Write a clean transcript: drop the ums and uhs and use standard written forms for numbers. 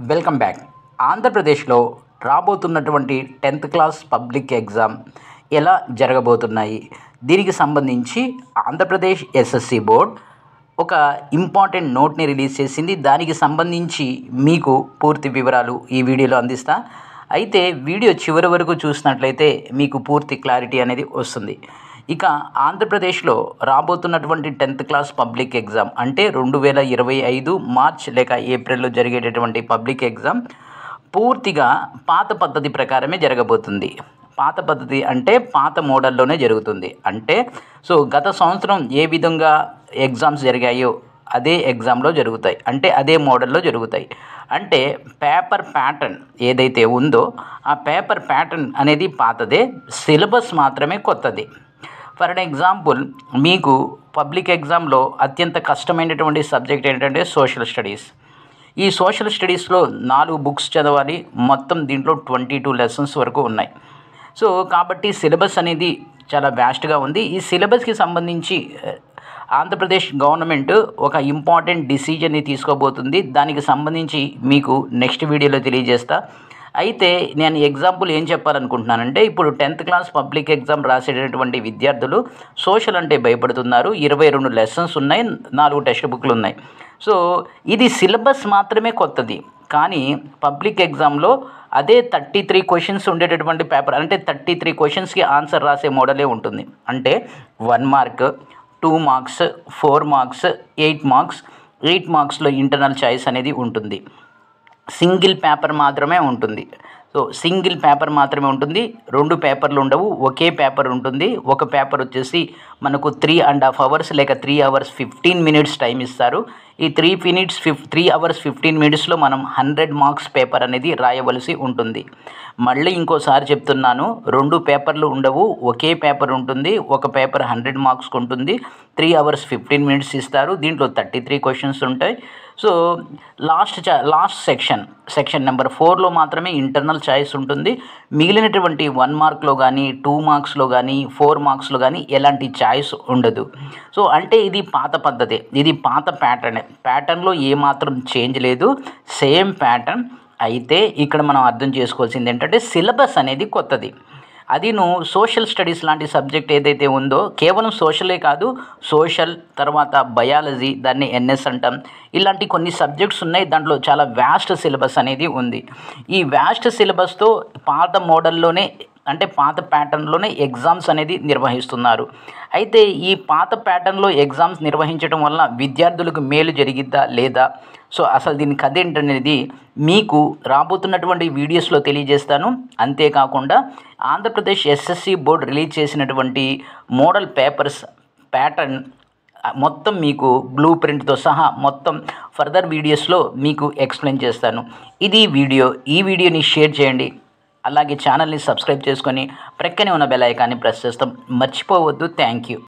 Welcome back. ఆంధ్రప్రదేశ్లో రాబోతున్నటువంటి 10th class public exam ఎలా జరగబోతున్నాయి, దీనికి సంబంధించి ఆంధ్రప్రదేశ్ ఎస్ఎస్సి బోర్డ్ ఒక ఇంపార్టెంట్ నోట్ని రిలీజ్ చేసింది. దానికి సంబంధించి మీకు పూర్తి వివరాలు ఈ వీడియోలో అందిస్తా. అయితే వీడియో చివరి వరకు చూసినట్లయితే మీకు పూర్తి క్లారిటీ అనేది వస్తుంది. ఇక ఆంధ్రప్రదేశ్లో రాబోతున్నటువంటి 10th క్లాస్ పబ్లిక్ ఎగ్జామ్ అంటే 2025 మార్చ్ లేక ఏప్రిల్లో జరిగేటటువంటి పబ్లిక్ ఎగ్జామ్ పూర్తిగా పాత పద్ధతి ప్రకారమే జరగబోతుంది. పాత పద్ధతి అంటే పాత మోడల్లోనే జరుగుతుంది. అంటే గత సంవత్సరం ఏ విధంగా ఎగ్జామ్స్ జరిగాయో అదే ఎగ్జామ్లో జరుగుతాయి, అంటే అదే మోడల్లో జరుగుతాయి. అంటే పేపర్ ప్యాటర్న్ ఏదైతే ఉందో ఆ పేపర్ ప్యాటర్న్ అనేది పాతదే, సిలబస్ మాత్రమే కొత్తది. ఫర్ అన్ ఎగ్జాంపుల్, మీకు పబ్లిక్ ఎగ్జామ్లో అత్యంత కష్టమైనటువంటి సబ్జెక్ట్ ఏంటంటే సోషల్ స్టడీస్. ఈ సోషల్ స్టడీస్లో 4 బుక్స్ చదవాలి. మొత్తం దీంట్లో 22 లెసన్స్ వరకు ఉన్నాయి. కాబట్టి సిలబస్ అనేది చాలా వ్యాస్ట్గా ఉంది. ఈ సిలబస్కి సంబంధించి ఆంధ్రప్రదేశ్ గవర్నమెంట్ ఒక ఇంపార్టెంట్ డిసిజన్ని తీసుకోబోతుంది. దానికి సంబంధించి మీకు నెక్స్ట్ వీడియోలో తెలియజేస్తా. అయితే నేను ఎగ్జాంపుల్ ఏం చెప్పాలనుకుంటున్నానంటే, ఇప్పుడు 10th క్లాస్ పబ్లిక్ ఎగ్జామ్ రాసేటటువంటి విద్యార్థులు సోషల్ అంటే భయపడుతున్నారు. 22 లెసన్స్ ఉన్నాయి, 4 టెక్స్ట్ బుక్లు ఉన్నాయి. ఇది సిలబస్ మాత్రమే కొత్తది. కానీ పబ్లిక్ ఎగ్జామ్లో అదే 33 క్వశ్చన్స్ ఉండేటటువంటి పేపర్, అంటే 33 క్వశ్చన్స్కి ఆన్సర్ రాసే మోడలే ఉంటుంది. అంటే 1 మార్క్, 2 మార్క్స్, 4 మార్క్స్, 8 మార్క్స్. 8 మార్క్స్లో ఇంటర్నల్ చాయిస్ అనేది ఉంటుంది. సింగిల్ పేపర్ మాత్రమే ఉంటుంది. సింగిల్ పేపర్ మాత్రమే ఉంటుంది. 2 పేపర్లు ఉండవు, ఒకే పేపర్ ఉంటుంది. ఒక పేపర్ వచ్చేసి మనకు 3.5 అవర్స్ లేక 3 అవర్స్ 15 మినిట్స్ టైం ఇస్తారు. ఈ 3 అవర్స్ 15 మినిట్స్లో మనం 100 మార్క్స్ పేపర్ అనేది రాయవలసి ఉంటుంది. మళ్ళీ ఇంకోసారి చెప్తున్నాను, 2 పేపర్లు ఉండవు, ఒకే పేపర్ ఉంటుంది. ఒక పేపర్ 100 మార్క్స్కి ఉంటుంది. 3 అవర్స్ 15 మినిట్స్ ఇస్తారు. దీంట్లో 33 క్వశ్చన్స్ ఉంటాయి. లాస్ట్ సెక్షన్ నెంబర్ 4లో మాత్రమే ఇంటర్నల్ చాయిస్ ఉంటుంది. మిగిలినటువంటి 1 మార్క్లో కానీ, 2 మార్క్స్లో కానీ, 4 మార్క్స్లో కానీ ఎలాంటి చాయిస్ ఉండదు. అంటే ఇది పాత పద్ధతి, ఇది పాత ప్యాటర్న్లో ఏమాత్రం చేంజ్ లేదు, సేమ్ ప్యాటర్న్. అయితే ఇక్కడ మనం అర్థం చేసుకోవాల్సింది ఏంటంటే సిలబస్ అనేది కొత్తది. అది సోషల్ స్టడీస్ లాంటి సబ్జెక్ట్ ఏదైతే ఉందో, కేవలం సోషలే కాదు, సోషల్ తర్వాత బయాలజీ, దాన్ని ఎన్ఎస్ అంటాం, ఇలాంటి కొన్ని సబ్జెక్ట్స్ ఉన్నాయి. దాంట్లో చాలా వ్యాస్ట్ సిలబస్ అనేది ఉంది. ఈ వ్యాస్ట్ సిలబస్తో పాత మోడల్లోనే, అంటే పాత ప్యాటర్న్లోనే ఎగ్జామ్స్ అనేది నిర్వహిస్తున్నారు. అయితే ఈ పాత ప్యాటర్న్లో ఎగ్జామ్స్ నిర్వహించడం వల్ల విద్యార్థులకు మేలు జరిగిద్దా లేదా, అసలు దీని కథ ఏంటనేది మీకు రాబోతున్నటువంటి వీడియోస్లో తెలియజేస్తాను. అంతేకాకుండా ఆంధ్రప్రదేశ్ ఎస్ఎస్సి బోర్డు రిలీజ్ చేసినటువంటి మోడల్ పేపర్స్ ప్యాటర్న్ మొత్తం మీకు బ్లూ ప్రింట్తో సహా మొత్తం ఫర్దర్ వీడియోస్లో మీకు ఎక్స్ప్లెయిన్ చేస్తాను. ఇది వీడియో. ఈ వీడియోని షేర్ చేయండి. అలాగే ఛానల్ని సబ్స్క్రైబ్ చేసుకొని ప్రక్కనే ఉన్న బెల్ ఐకాన్ని ప్రెస్ చేస్తాం మర్చిపోవద్దు. Thank you.